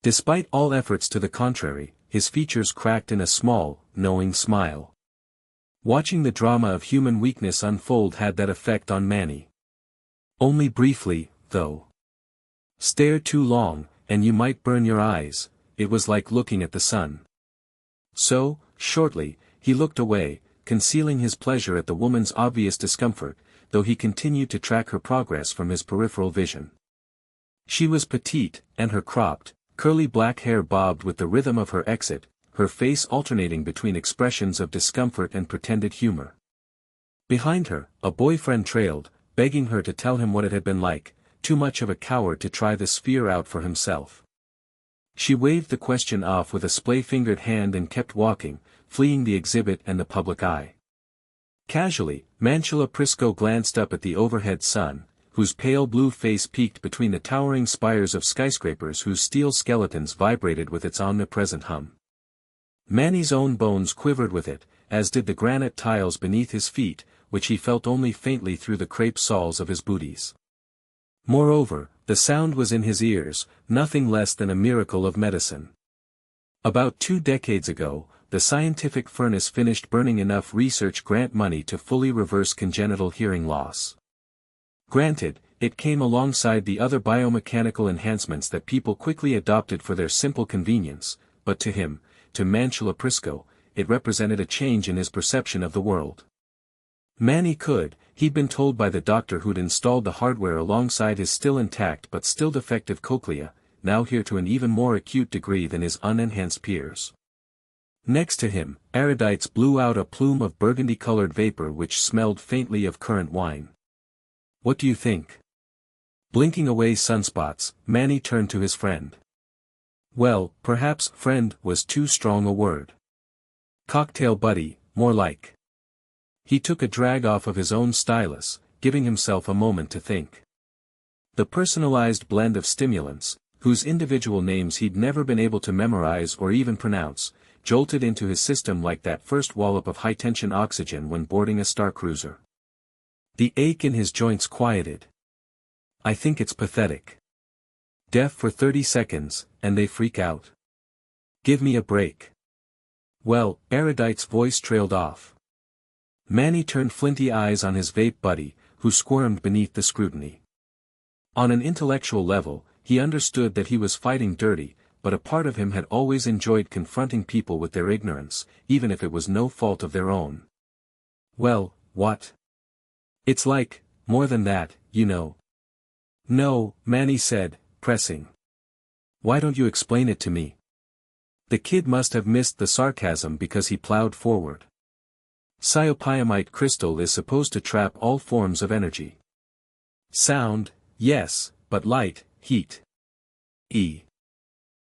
Despite all efforts to the contrary, his features cracked in a small, knowing smile. Watching the drama of human weakness unfold had that effect on Manny. Only briefly, though. Stare too long, and you might burn your eyes. It was like looking at the sun. So, shortly, he looked away, concealing his pleasure at the woman's obvious discomfort, though he continued to track her progress from his peripheral vision. She was petite, and her cropped, curly black hair bobbed with the rhythm of her exit, her face alternating between expressions of discomfort and pretended humor. Behind her, a boyfriend trailed, begging her to tell him what it had been like, too much of a coward to try the sphere out for himself. She waved the question off with a splay-fingered hand and kept walking, fleeing the exhibit and the public eye. Casually, Mantula Prisco glanced up at the overhead sun, whose pale blue face peeked between the towering spires of skyscrapers whose steel skeletons vibrated with its omnipresent hum. Manny's own bones quivered with it, as did the granite tiles beneath his feet, which he felt only faintly through the crepe soles of his booties. Moreover, the sound was in his ears, nothing less than a miracle of medicine. About 2 decades ago, the scientific furnace finished burning enough research grant money to fully reverse congenital hearing loss. Granted, it came alongside the other biomechanical enhancements that people quickly adopted for their simple convenience, but to him, to Mantula Prisco, it represented a change in his perception of the world. Manny he'd been told by the doctor who'd installed the hardware alongside his still intact but still defective cochlea, now hear to an even more acute degree than his unenhanced peers. Next to him, erudites blew out a plume of burgundy-colored vapor which smelled faintly of currant wine. What do you think? Blinking away sunspots, Manny turned to his friend. Well, perhaps friend was too strong a word. Cocktail buddy, more like. He took a drag off of his own stylus, giving himself a moment to think. The personalized blend of stimulants, whose individual names he'd never been able to memorize or even pronounce, jolted into his system like that first wallop of high-tension oxygen when boarding a star cruiser. The ache in his joints quieted. I think it's pathetic. Deaf for 30 seconds, and they freak out. Give me a break. Well, Erudite's voice trailed off. Manny turned flinty eyes on his vape buddy, who squirmed beneath the scrutiny. On an intellectual level, he understood that he was fighting dirty, but a part of him had always enjoyed confronting people with their ignorance, even if it was no fault of their own. Well, what? It's like, more than that, you know. No, Manny said, pressing. Why don't you explain it to me? The kid must have missed the sarcasm because he plowed forward. Cyapiamite crystal is supposed to trap all forms of energy. Sound, yes, but light, heat.